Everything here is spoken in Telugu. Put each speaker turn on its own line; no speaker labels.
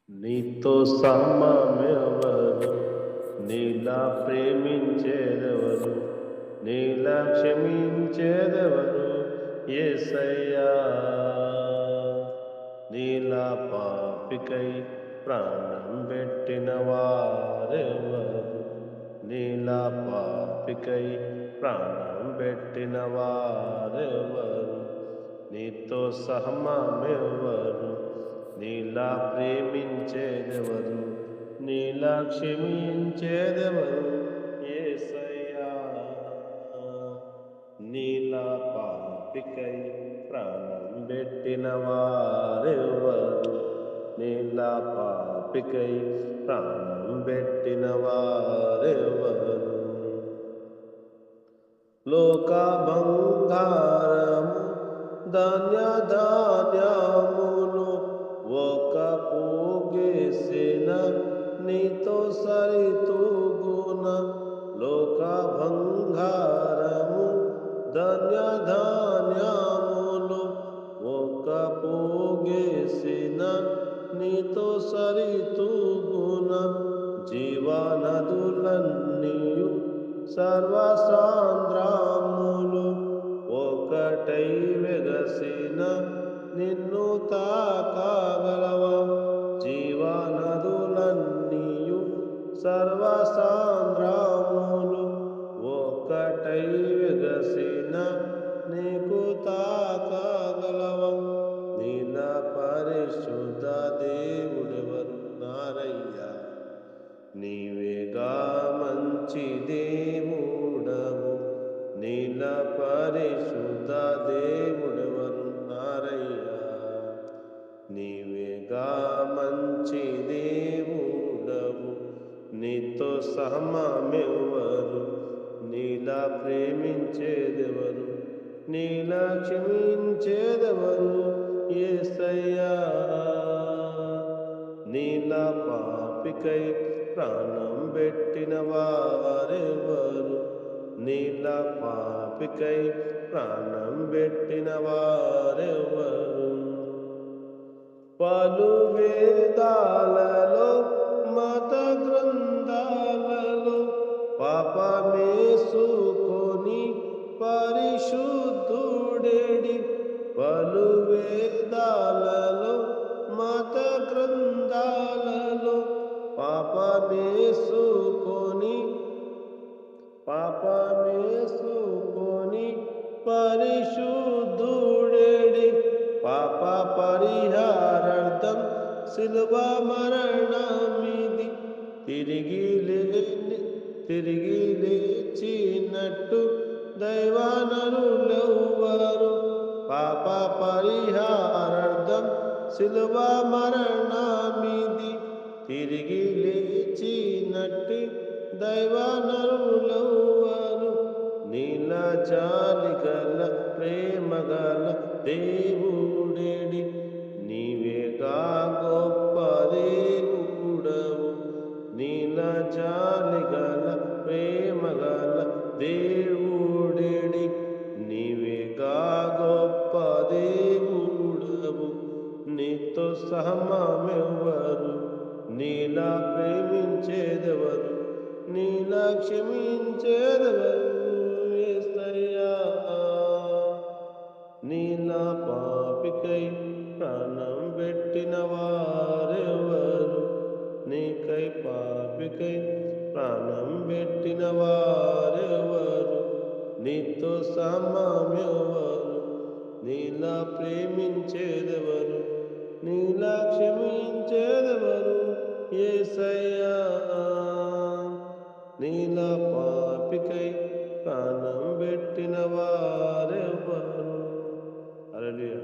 నీతో సమమెవరు, నీలా ప్రేమించేదెవరు, నీలా క్షమించేదెవరు యేసయ్యా. నీలా పాపికై ప్రాణం పెట్టిన వారెవరు, నీలా పాపికై ప్రాణం పెట్టిన వారెవరు, నీతో సమమెవరు, నీలా ప్రేమించేదెవరు, నీలా క్షమించేదెవరు యేసయ్యా. నీలా పాపికై ప్రాణం పెట్టిన వారెవరు, నీలా పాపికై ప్రాణం పెట్టిన వారెవరు. లోక బంగారము ధాన్య ధాన్యములు ఒక పోగేసిన నీతో సరితూగున. లోక బంగారము ధాన్య ధాన్యములు ఒక పోగేసిన నీతో సరితూగున. జీవనదులన్నీయు సర్వసాంద్రములు ఒకటై వెగసిన నిన్ను తాకగలవా. జీవనదులన్నీయు సర్వసాంద్రములు ఒకటై వెగసిన నీకు తాకగలవా. నీలా పరిశుద్ధ దేవుడెవరు నారయ్యా, నీవేగా మంచి దేవుడవు. నీలా పరిశుద్ధ దేవుడెవరు నారయ్యా, నీవేగా మంచి దేవుడవు. నీతో సమమెవరు, నీలా ప్రేమించేదెవరు, నీలా క్షమించేదెవరు యేసయ్యా. నీలా పాపికై ప్రాణం పెట్టిన వారెవరు, నీలా పాపికై ప్రాణం పెట్టిన వారెవరు. పలు వేదాలలో మత గ్రంథాలలో పాపమేసుకొని పరిశుద్ధుడేడి. పలు వేదాలలో మత గ్రంథాలలో పాపమేసుకొని పరిశుద్ధుడేడి. పాప పరిహారార్థం శిలువ మరణమిది. తిరిగి లేచినట్టు దైవనరులెవ్వరు. పాప పరిహారార్థం శిలువ మరణమిది. తిరిగి లేచినట్టు దైవనరులెవ్వరు. నీలా జాలిగల ప్రేమగల దేవుడేడి. నీవేగా గొప్ప దేవుడవు. నీలా జాలిగల ప్రేమగల దేవుడేడి. నీవేగా గొప్ప దేవుడవు. నీతో సమమెవరు, నీలా ప్రేమించేదెవరు, నీలా క్షమించేదెవరు యేసయ్యా. నీలా పాపికై ప్రాణం పెట్టిన వారెవరు, నీకై పాపికై ప్రాణం పెట్టిన వారెవరు. నీతో సమమెవరు, నీలా ప్రేమించేదెవరు, నీలా క్షమించేదెవరు యేసయ్యా. నీలా పాపికై ప్రాణం పెట్టిన వారెవరు. హల్లెలూయా.